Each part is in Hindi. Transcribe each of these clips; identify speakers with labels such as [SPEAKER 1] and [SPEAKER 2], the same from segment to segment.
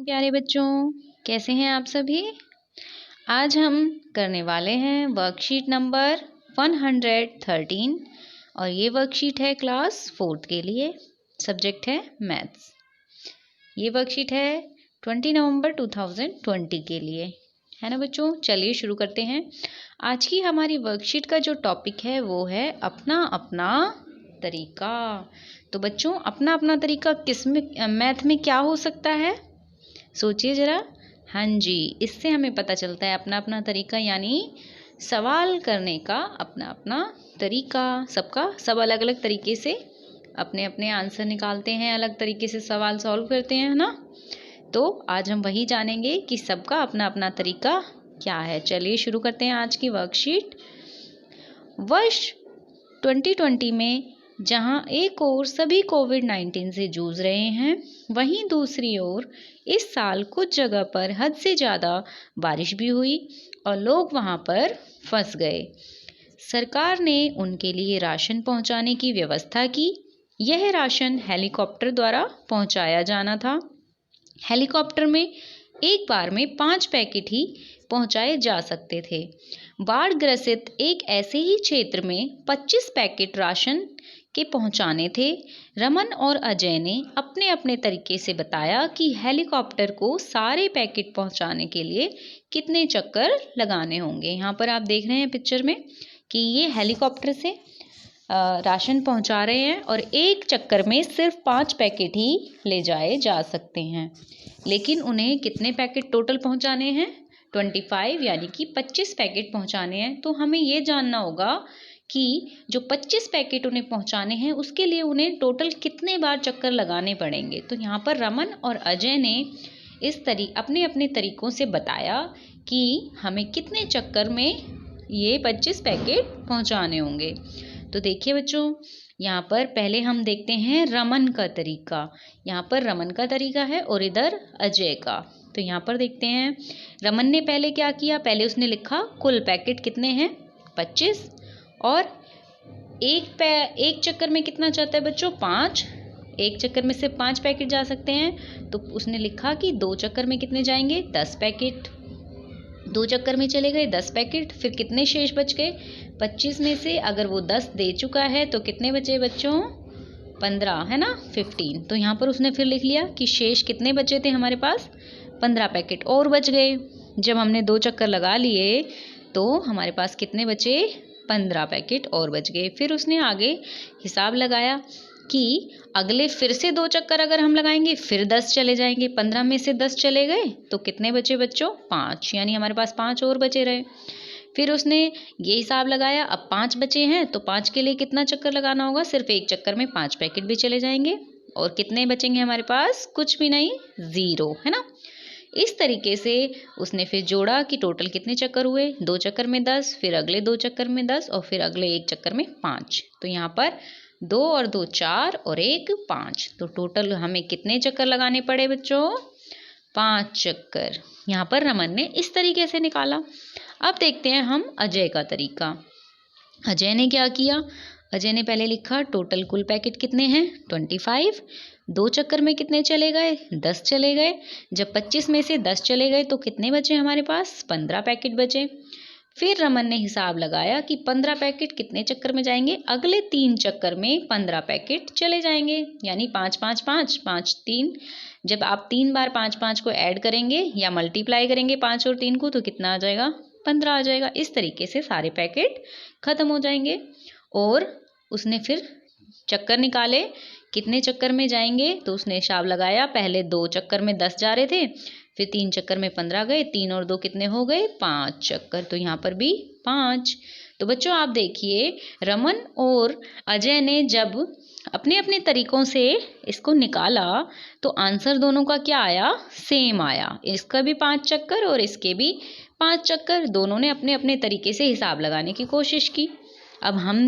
[SPEAKER 1] प्यारे बच्चों, कैसे हैं आप सभी। आज हम करने वाले हैं वर्कशीट नंबर 113 और ये वर्कशीट है क्लास 4th के लिए। सब्जेक्ट है मैथ्स। ये वर्कशीट है 20 नवंबर 2020 के लिए, है ना बच्चों। चलिए शुरू करते हैं। आज की हमारी वर्कशीट का जो टॉपिक है वो है अपना अपना तरीका। तो बच्चों, अपना अपना तरीका किस में मैथ में क्या हो सकता है, सोचिए ज़रा। हाँ जी, इससे हमें पता चलता है अपना अपना तरीका यानी सवाल करने का अपना अपना तरीका। सब अलग अलग तरीके से अपने अपने आंसर निकालते हैं, अलग तरीके से सवाल सॉल्व करते हैं, है ना। तो आज हम वही जानेंगे कि सबका अपना अपना तरीका क्या है। चलिए शुरू करते हैं आज की वर्कशीट। वर्ष 2020 में जहां एक ओर सभी कोविड-19 से जूझ रहे हैं, वहीं दूसरी ओर इस साल कुछ जगह पर हद से ज़्यादा बारिश भी हुई और लोग वहां पर फंस गए। सरकार ने उनके लिए राशन पहुंचाने की व्यवस्था की। यह राशन हेलीकॉप्टर द्वारा पहुंचाया जाना था। हेलीकॉप्टर में एक बार में 5 पैकेट ही पहुंचाए जा सकते थे। बाढ़ ग्रसित एक ऐसे ही क्षेत्र में 25 पैकेट राशन के पहुंचाने थे। रमन और अजय ने अपने अपने तरीके से बताया कि हेलीकॉप्टर को सारे पैकेट पहुंचाने के लिए कितने चक्कर लगाने होंगे। यहाँ पर आप देख रहे हैं पिक्चर में कि ये हेलीकॉप्टर से राशन पहुंचा रहे हैं और एक चक्कर में सिर्फ 5 पैकेट ही ले जाए जा सकते हैं, लेकिन उन्हें कितने पैकेट टोटल पहुंचाने हैं, 25 यानी कि 25 पैकेट पहुंचाने हैं। तो हमें ये जानना होगा कि जो 25 पैकेट उन्हें पहुंचाने हैं उसके लिए उन्हें टोटल कितने बार चक्कर लगाने पड़ेंगे। तो यहाँ पर रमन और अजय ने अपने अपने तरीकों से बताया कि हमें कितने चक्कर में ये 25 पैकेट पहुंचाने होंगे। तो देखिए बच्चों, यहाँ पर पहले हम देखते हैं रमन का तरीका। यहाँ पर रमन का तरीका है और इधर अजय का। तो यहाँ पर देखते हैं रमन ने पहले क्या किया। पहले उसने लिखा कुल पैकेट कितने हैं, 25, और एक चक्कर में कितना चाहता है बच्चों, 5। एक चक्कर में सिर्फ 5 पैकेट जा सकते हैं। तो उसने लिखा कि 2 चक्कर में कितने जाएंगे, 10 पैकेट। 2 चक्कर में चले गए 10 पैकेट। फिर कितने शेष बच गए, 25 में से अगर वो 10 दे चुका है तो कितने बचे बच्चों, 15, है ना, 15। तो यहाँ पर उसने फिर लिख लिया कि शेष कितने बचे थे हमारे पास, 15 पैकेट और बच गए। जब हमने 2 चक्कर लगा लिए तो हमारे पास कितने बचे, 15 पैकेट और बच गए। फिर उसने आगे हिसाब लगाया कि अगले फिर से 2 चक्कर अगर हम लगाएंगे फिर 10 चले जाएंगे। 15 में से 10 चले गए तो कितने बचे बच्चों, 5, यानी हमारे पास 5 और बचे रहे। फिर उसने ये हिसाब लगाया, अब 5 बचे हैं तो 5 के लिए कितना चक्कर लगाना होगा, सिर्फ एक चक्कर में 5 पैकेट भी चले जाएंगे। और कितने बचेंगे हमारे पास, कुछ भी नहीं, 0, है ना। इस तरीके से उसने फिर जोड़ा कि टोटल कितने चक्कर हुए, 2 चक्कर में 10, फिर अगले 2 चक्कर में 10 और फिर अगले एक चक्कर में 5। तो यहाँ पर 2 और 2 4 और 1 5। तो टोटल हमें कितने चक्कर लगाने पड़े बच्चों, 5 चक्कर। यहाँ पर रमन ने इस तरीके से निकाला। अब देखते हैं हम अजय का तरीका। अजय ने क्या किया, अजय ने पहले लिखा टोटल कुल पैकेट कितने हैं, 25। 2 चक्कर में कितने चले गए, 10 चले गए। जब 25 में से 10 चले गए तो कितने बचे हमारे पास, 15 पैकेट बचे। फिर रमन ने हिसाब लगाया कि 15 पैकेट कितने चक्कर में जाएंगे, अगले 3 चक्कर में 15 पैकेट चले जाएंगे, यानी 5 5 5 5 3। जब आप 3 बार 5 5 को ऐड करेंगे या मल्टीप्लाई करेंगे 5 और 3 को तो कितना आ जाएगा, 15 आ जाएगा। इस तरीके से सारे पैकेट खत्म हो जाएंगे। और उसने फिर चक्कर निकाले कितने चक्कर में जाएंगे, तो उसने हिसाब लगाया, पहले 2 चक्कर में 10 जा रहे थे, फिर 3 चक्कर में 15 गए, 3 और 2 कितने हो गए, 5 चक्कर। तो यहाँ पर भी 5। तो बच्चों आप देखिए, रमन और अजय ने जब अपने अपने तरीकों से इसको निकाला तो आंसर दोनों का क्या आया, सेम आया। इसका भी 5 चक्कर और इसके भी 5 चक्कर। दोनों ने अपने अपने तरीके से हिसाब लगाने की कोशिश की। अब हम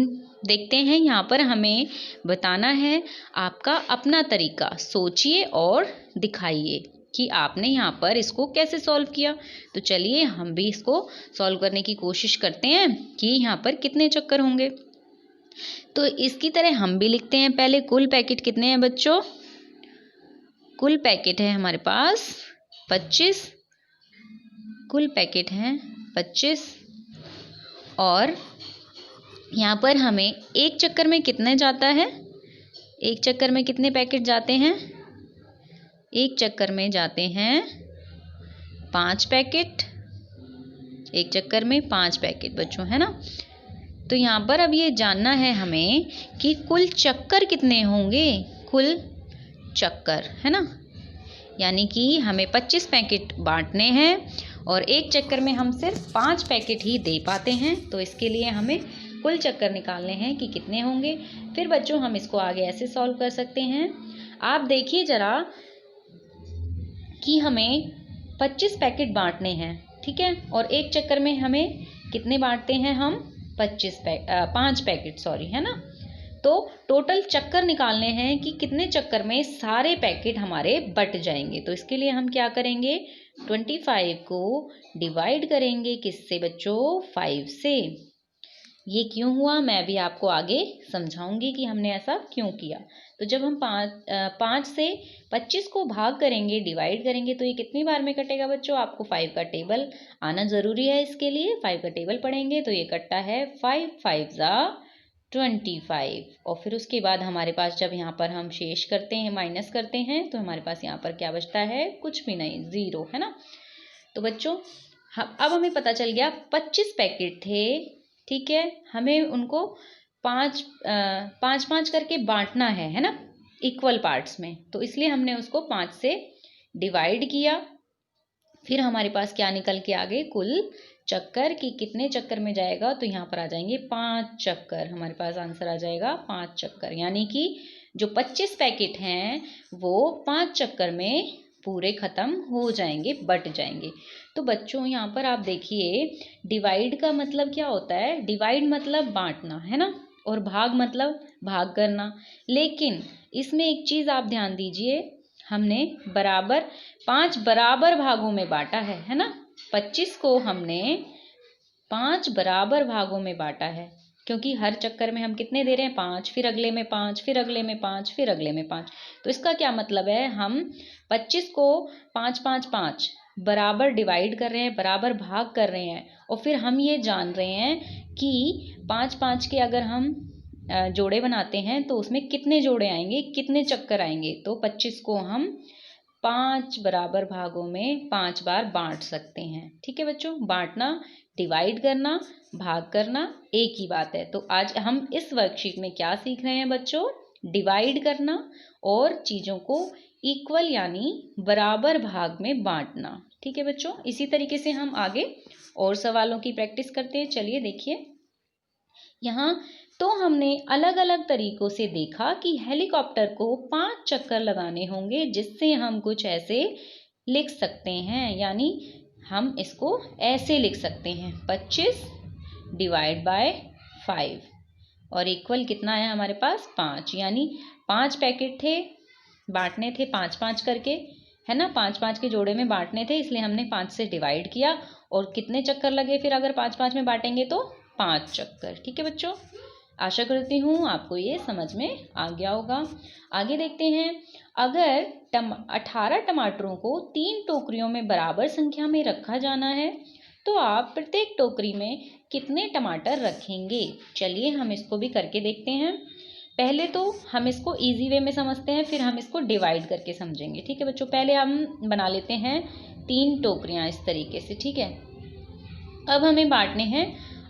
[SPEAKER 1] देखते हैं, यहाँ पर हमें बताना है आपका अपना तरीका। सोचिए और दिखाइए कि आपने यहाँ पर इसको कैसे सॉल्व किया। तो चलिए हम भी इसको सॉल्व करने की कोशिश करते हैं कि यहाँ पर कितने चक्कर होंगे। तो इसकी तरह हम भी लिखते हैं। पहले कुल पैकेट कितने हैं बच्चों, कुल पैकेट है हमारे पास 25 कुल पैकेट हैं 25। और यहाँ पर हमें एक चक्कर में कितने जाता है, एक चक्कर में कितने पैकेट जाते हैं, एक चक्कर में जाते हैं 5 पैकेट, एक चक्कर में 5 पैकेट बच्चों, है ना। तो यहाँ पर अब ये जानना है हमें कि कुल चक्कर कितने होंगे, कुल चक्कर, है ना। यानी कि हमें 25 पैकेट बांटने हैं और एक चक्कर में हम सिर्फ 5 पैकेट ही दे पाते हैं। तो इसके लिए हमें कुल चक्कर निकालने हैं कि कितने होंगे। फिर बच्चों हम इसको आगे ऐसे सॉल्व कर सकते हैं। आप देखिए ज़रा कि हमें 25 पैकेट बांटने हैं, ठीक है। और एक चक्कर में हमें कितने बांटते हैं हम, 5 पैकेट, सॉरी, है ना। तो टोटल चक्कर निकालने हैं कि कितने चक्कर में सारे पैकेट हमारे बट जाएंगे। तो इसके लिए हम क्या करेंगे, 25 को डिवाइड करेंगे किससे बच्चों, 5 से। ये क्यों हुआ मैं भी आपको आगे समझाऊंगी कि हमने ऐसा क्यों किया। तो जब हम 5 से 25 को भाग करेंगे, डिवाइड करेंगे, तो ये कितनी बार में कटेगा बच्चों, आपको 5 का टेबल आना ज़रूरी है। इसके लिए 5 का टेबल पढ़ेंगे। तो ये कटता है 5 5 जा 25। और फिर उसके बाद हमारे पास जब यहाँ पर हम शेष करते हैं, माइनस करते हैं, तो हमारे पास यहाँ पर क्या बचता है, कुछ भी नहीं, 0, है ना। तो बच्चों अब हमें पता चल गया 25 पैकेट थे, ठीक है। हमें उनको 5 करके बांटना है ना, इक्वल पार्ट्स में। तो इसलिए हमने उसको 5 से डिवाइड किया। फिर हमारे पास क्या निकल के आ गए, कुल चक्कर कि कितने चक्कर में जाएगा। तो यहाँ पर आ जाएंगे 5 चक्कर, हमारे पास आंसर आ जाएगा 5 चक्कर। यानी कि जो 25 पैकेट हैं वो 5 चक्कर में पूरे ख़त्म हो जाएंगे, बट जाएंगे। तो बच्चों यहाँ पर आप देखिए, डिवाइड का मतलब क्या होता है, डिवाइड मतलब बांटना, है ना, और भाग मतलब भाग करना। लेकिन इसमें एक चीज़ आप ध्यान दीजिए, हमने 5 बराबर भागों में बांटा है ना। 25 को हमने 5 बराबर भागों में बांटा है, क्योंकि हर चक्कर में हम कितने दे रहे हैं, 5, फिर अगले में 5, फिर अगले में 5, फिर अगले में 5। तो इसका क्या मतलब है, हम 25 को 5 5 5 बराबर डिवाइड कर रहे हैं, बराबर भाग कर रहे हैं। और फिर हम ये जान रहे हैं कि 5 5 के अगर हम जोड़े बनाते हैं तो उसमें कितने जोड़े आएंगे, कितने चक्कर आएंगे। तो 25 को हम 5 बराबर भागों में 5 बार बांट सकते हैं, ठीक है बच्चों। बांटना, डिवाइड करना, भाग करना एक ही बात है। तो आज हम इस वर्कशीट में क्या सीख रहे हैं बच्चों, डिवाइड करना और चीज़ों को इक्वल यानी बराबर भाग में बांटना, ठीक है बच्चों। इसी तरीके से हम आगे और सवालों की प्रैक्टिस करते हैं। चलिए देखिए, यहाँ तो हमने अलग अलग तरीकों से देखा कि हेलीकॉप्टर को 5 चक्कर लगाने होंगे, जिससे हम कुछ ऐसे लिख सकते हैं। यानी हम इसको ऐसे लिख सकते हैं, 25 डिवाइड बाय 5 और इक्वल कितना है हमारे पास, 5। यानी 5 पैकेट थे, बांटने थे 5 5 करके, है ना। 5 5 के जोड़े में बांटने थे, इसलिए हमने 5 से डिवाइड किया। और कितने चक्कर लगे फिर अगर 5 5 में बांटेंगे तो 5 चक्कर, ठीक है बच्चों। आशा करती हूँ आपको ये समझ में आ गया होगा। आगे देखते हैं, अगर 18 टमाटरों को 3 टोकरियों में बराबर संख्या में रखा जाना है तो आप प्रत्येक टोकरी में कितने टमाटर रखेंगे। चलिए हम इसको भी करके देखते हैं। पहले तो हम इसको इजी वे में समझते हैं, फिर हम इसको डिवाइड करके समझेंगे, ठीक है बच्चों। पहले हम बना लेते हैं 3 टोकरियाँ इस तरीके से, ठीक है। अब हमें बांटने हैं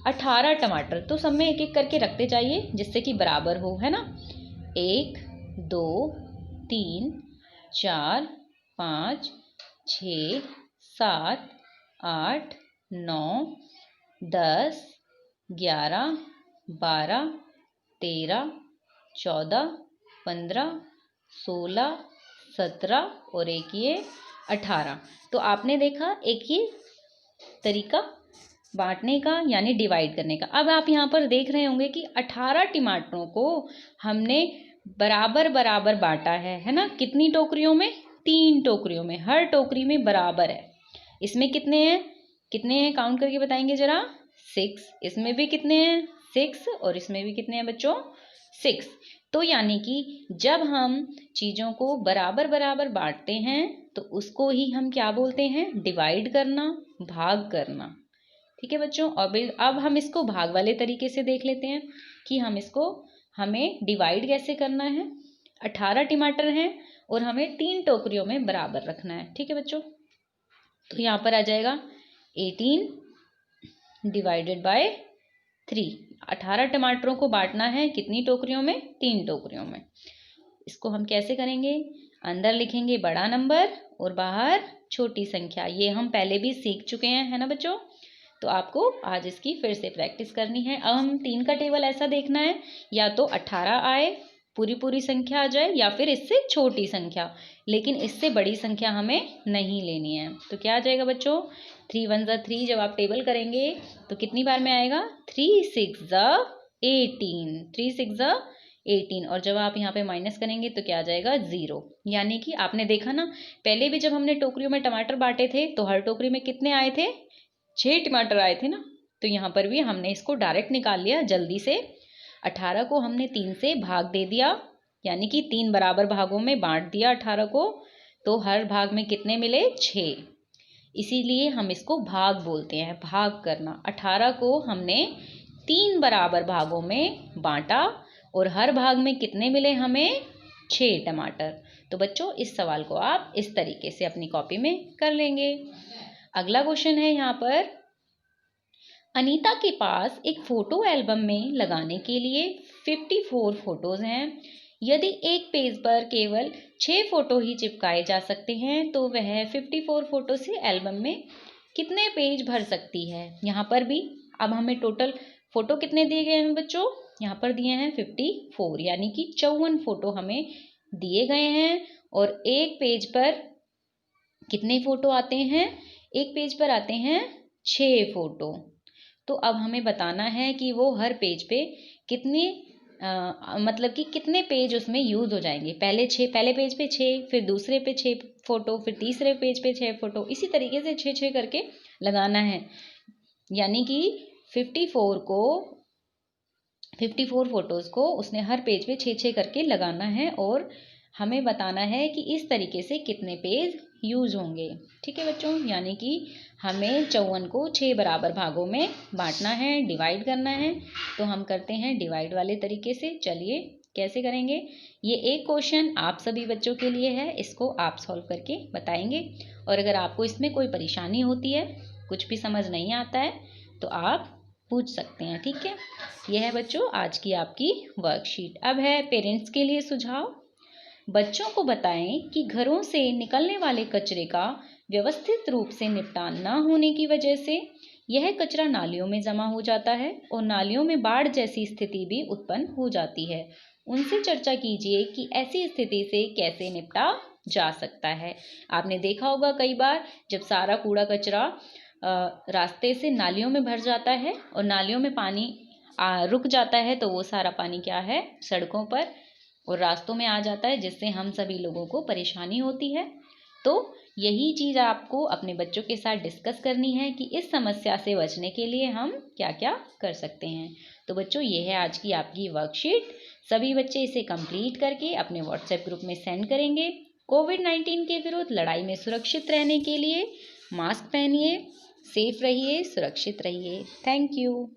[SPEAKER 1] 18 टमाटर, तो सब में एक एक करके रखते जाइए जिससे कि बराबर हो, है ना। 1 2 3 4 5 6 7 8 9 10 11 12 13 14 15 16 17 और एक ये 18। तो आपने देखा एक ये तरीका बांटने का यानी डिवाइड करने का। अब आप यहाँ पर देख रहे होंगे कि 18 टमाटरों को हमने बराबर बराबर बांटा है ना। कितनी टोकरियों में, 3 टोकरियों में, हर टोकरी में बराबर है। इसमें कितने हैं काउंट करके बताएंगे जरा, 6। इसमें भी कितने हैं, 6, और इसमें भी कितने हैं बच्चों, 6। तो यानी कि जब हम चीज़ों को बराबर बराबर बांटते हैं तो उसको ही हम क्या बोलते हैं, डिवाइड करना, भाग करना। ठीक है बच्चों, अब हम इसको भाग वाले तरीके से देख लेते हैं कि हमें डिवाइड कैसे करना है। 18 टमाटर हैं और हमें 3 टोकरियों में बराबर रखना है। ठीक है बच्चों, तो यहाँ पर आ जाएगा 18 डिवाइडेड बाय 3। 18 टमाटरों को बांटना है कितनी टोकरियों में, 3 टोकरियों में। इसको हम कैसे करेंगे, अंदर लिखेंगे बड़ा नंबर और बाहर छोटी संख्या। ये हम पहले भी सीख चुके हैं, है ना बच्चों। तो आपको आज इसकी फिर से प्रैक्टिस करनी है। अब हम 3 का टेबल ऐसा देखना है, या तो 18 आए, पूरी संख्या आ जाए, या फिर इससे छोटी संख्या, लेकिन इससे बड़ी संख्या हमें नहीं लेनी है। तो क्या आ जाएगा बच्चों, 3 1 ज़ा 3 जब आप टेबल करेंगे तो कितनी बार में आएगा, 3 6 ज़ा 18, 3 6 ज़ा 18। और जब आप यहाँ पे माइनस करेंगे तो क्या आ जाएगा, 0। यानी कि आपने देखा ना, पहले भी जब हमने टोकरियों में टमाटर बांटे थे तो हर टोकरी में कितने आए थे, 6 टमाटर आए थे ना। तो यहाँ पर भी हमने इसको डायरेक्ट निकाल लिया जल्दी से। 18 को हमने 3 से भाग दे दिया, यानी कि 3 बराबर भागों में बांट दिया 18 को, तो हर भाग में कितने मिले, 6। इसीलिए हम इसको भाग बोलते हैं, भाग करना। 18 को हमने 3 बराबर भागों में बांटा और हर भाग में कितने मिले हमें, 6 टमाटर। तो बच्चों इस सवाल को आप इस तरीके से अपनी कॉपी में कर लेंगे। अगला क्वेश्चन है यहाँ पर, अनीता के पास एक फ़ोटो एल्बम में लगाने के लिए 54 फ़ोटोज़ हैं। यदि एक पेज पर केवल 6 फ़ोटो ही चिपकाए जा सकते हैं तो वह 54 फ़ोटो से एल्बम में कितने पेज भर सकती है। यहाँ पर भी अब हमें टोटल फ़ोटो कितने दिए गए हैं बच्चों, यहाँ पर दिए हैं 54, यानी कि 54 फ़ोटो हमें दिए गए हैं। और एक पेज पर कितने फ़ोटो आते हैं, एक पेज पर आते हैं 6 फ़ोटो। तो अब हमें बताना है कि वो हर पेज पे कितने मतलब कि कितने पेज उसमें यूज़ हो जाएंगे। पहले पेज पे 6, फिर दूसरे पे 6 फ़ोटो, फिर तीसरे पेज पे 6 फ़ोटो, इसी तरीके से 6 करके लगाना है। यानी कि 54 फ़ोटोज़ को उसने हर पेज पे 6 करके लगाना है और हमें बताना है कि इस तरीके से कितने पेज यूज़ होंगे। ठीक है बच्चों, यानी कि हमें 54 को 6 बराबर भागों में बांटना है, डिवाइड करना है। तो हम करते हैं डिवाइड वाले तरीके से। चलिए कैसे करेंगे, ये एक क्वेश्चन आप सभी बच्चों के लिए है, इसको आप सॉल्व करके बताएंगे। और अगर आपको इसमें कोई परेशानी होती है, कुछ भी समझ नहीं आता है, तो आप पूछ सकते हैं। ठीक है, यह है बच्चों आज की आपकी वर्कशीट। अब है पेरेंट्स के लिए सुझाव। बच्चों को बताएं कि घरों से निकलने वाले कचरे का व्यवस्थित रूप से निपटान न होने की वजह से यह कचरा नालियों में जमा हो जाता है और नालियों में बाढ़ जैसी स्थिति भी उत्पन्न हो जाती है। उनसे चर्चा कीजिए कि ऐसी स्थिति से कैसे निपटा जा सकता है। आपने देखा होगा कई बार जब सारा कूड़ा कचरा रास्ते से नालियों में भर जाता है और नालियों में पानी रुक जाता है, तो वो सारा पानी क्या है, सड़कों पर और रास्तों में आ जाता है, जिससे हम सभी लोगों को परेशानी होती है। तो यही चीज़ आपको अपने बच्चों के साथ डिस्कस करनी है कि इस समस्या से बचने के लिए हम क्या क्या कर सकते हैं। तो बच्चों ये है आज की आपकी वर्कशीट। सभी बच्चे इसे कंप्लीट करके अपने व्हाट्सएप ग्रुप में सेंड करेंगे। कोविड-19 के विरुद्ध लड़ाई में सुरक्षित रहने के लिए मास्क पहनिए, सेफ रहिए, सुरक्षित रहिए। Thank you.